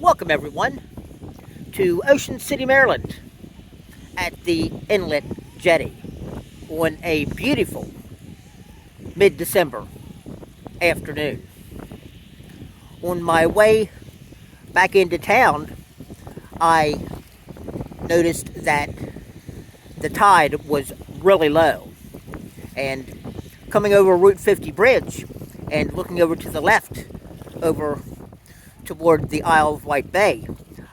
Welcome, everyone, to Ocean City, Maryland, at the Inlet Jetty on a beautiful mid December afternoon. On my way back into town, I noticed that the tide was really low. And coming over Route 50 Bridge and looking over to the left, over toward the Isle of White Bay,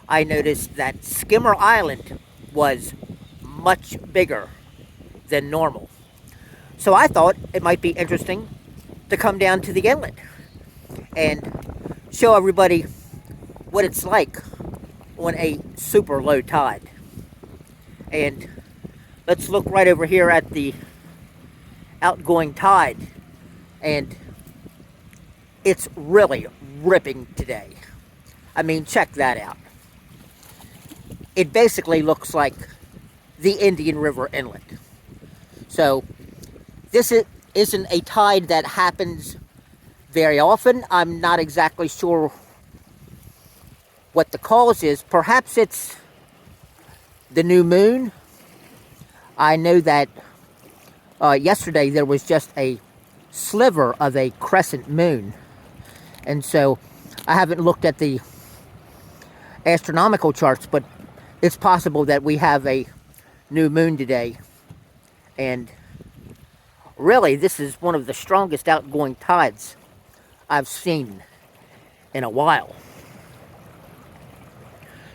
I noticed that Skimmer Island was much bigger than normal. So I thought it might be interesting to come down to the inlet and show everybody what it's like on a super low tide. And let's look right over here at the outgoing tide, and it's really ripping today. I mean, check that out. It basically looks like the Indian River Inlet. So this isn't a tide that happens very often. I'm not exactly sure what the cause is. Perhaps it's the new moon. I know that yesterday there was just a sliver of a crescent moon, and so I haven't looked at the astronomical charts, but it's possible that we have a new moon today. And really, this is one of the strongest outgoing tides I've seen in a while.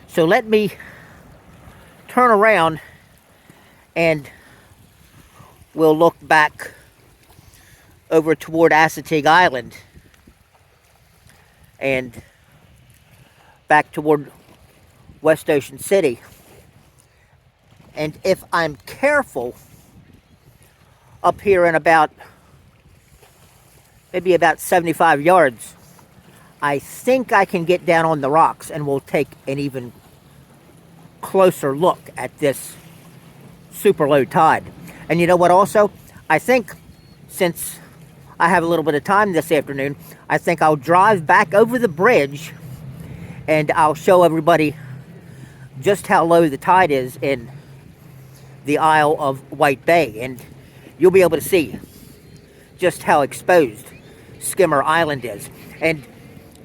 So let me turn around and we'll look back over toward Assateague Island and back toward West Ocean City. And if I'm careful, up here in maybe about 75 yards, I think I can get down on the rocks and we'll take an even closer look at this super low tide. And you know what also? I think since I have a little bit of time this afternoon, I think I'll drive back over the bridge and I'll show everybody just how low the tide is in the Isle of White Bay. And you'll be able to see just how exposed Skimmer Island is. And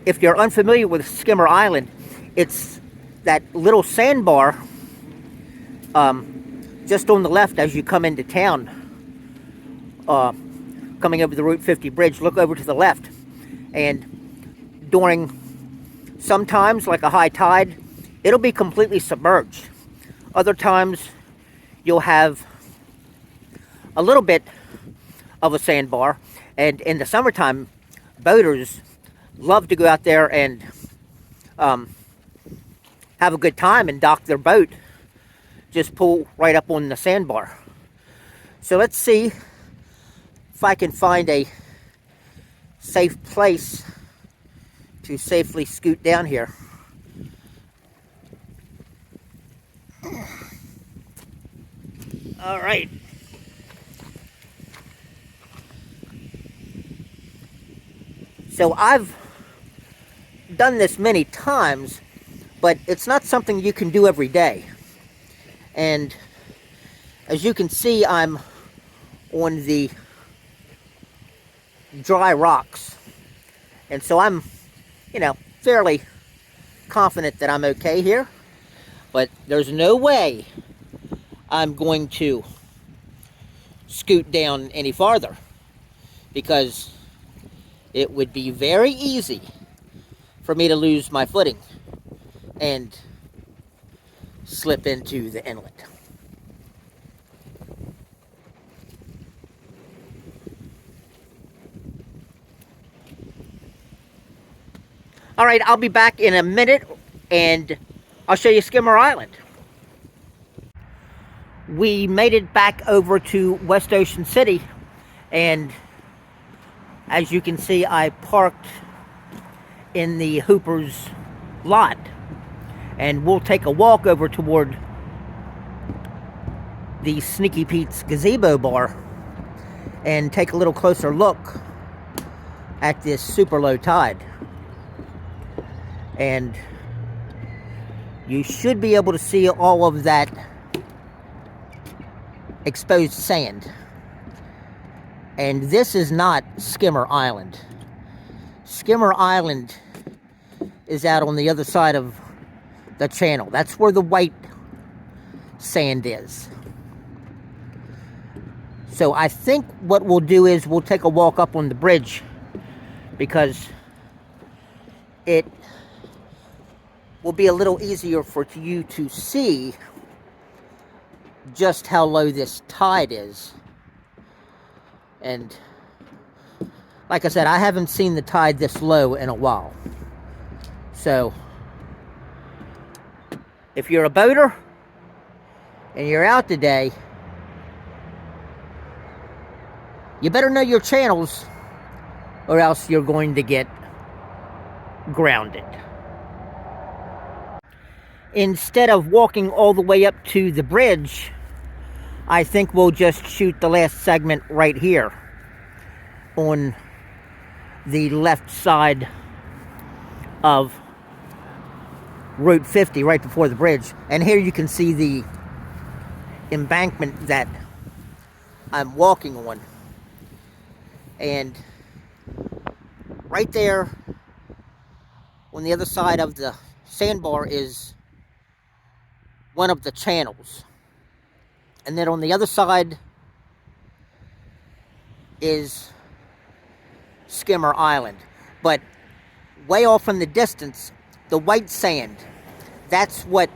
if you're unfamiliar with Skimmer Island, it's that little sandbar just on the left as you come into town, coming over the Route 50 bridge. Look over to the left, and during sometimes, like a high tide, it'll be completely submerged. Other times you'll have a little bit of a sandbar, and in the summertime, boaters love to go out there and have a good time and dock their boat. Just pull right up on the sandbar. So let's see if I can find a safe place to safely scoot down here. All right. So I've done this many times, but it's not something you can do every day. And as you can see, I'm on the dry rocks. And so I'm, fairly confident that I'm okay here. But there's no way I'm going to scoot down any farther, because it would be very easy for me to lose my footing and slip into the inlet. All right, I'll be back in a minute and I'll show you Skimmer Island. We made it back over to West Ocean City, and as you can see, I parked in the Hooper's lot, and we'll take a walk over toward the Sneaky Pete's Gazebo Bar and take a little closer look at this super low tide. And you should be able to see all of that exposed sand. And this is not Skimmer Island. Skimmer Island is out on the other side of the channel. That's where the white sand is. So I think what we'll do is we'll take a walk up on the bridge, because it will be a little easier for you to see just how low this tide is. And like I said, I haven't seen the tide this low in a while. So if you're a boater and you're out today, you better know your channels, or else you're going to get grounded. Instead of walking all the way up to the bridge, I think we'll just shoot the last segment right here on the left side of Route 50, right before the bridge. And here you can see the embankment that I'm walking on. And right there on the other side of the sandbar is one of the channels. And then on the other side is Skimmer Island. But way off in the distance, the white sand, that's what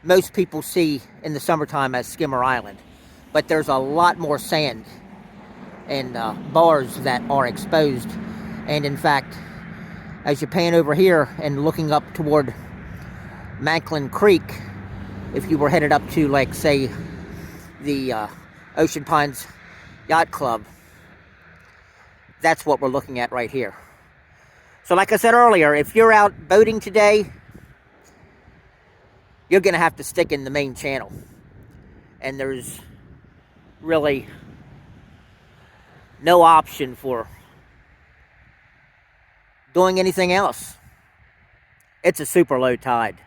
most people see in the summertime as Skimmer Island. But there's a lot more sand and bars that are exposed. And in fact, as you pan over here and looking up toward Manklin Creek, if you were headed up to, like, say, the Ocean Pines Yacht Club, that's what we're looking at right here. So like I said earlier, if you're out boating today, you're going to have to stick in the main channel. And there's really no option for doing anything else. It's a super low tide.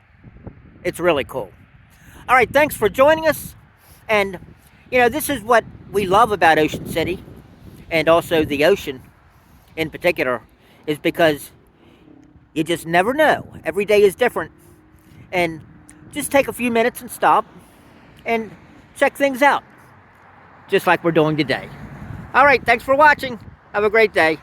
It's really cool. All right, thanks for joining us. And, you know, this is what we love about Ocean City, and also the ocean in particular, is because you just never know. Every day is different. And just take a few minutes and stop and check things out, just like we're doing today. All right, thanks for watching. Have a great day.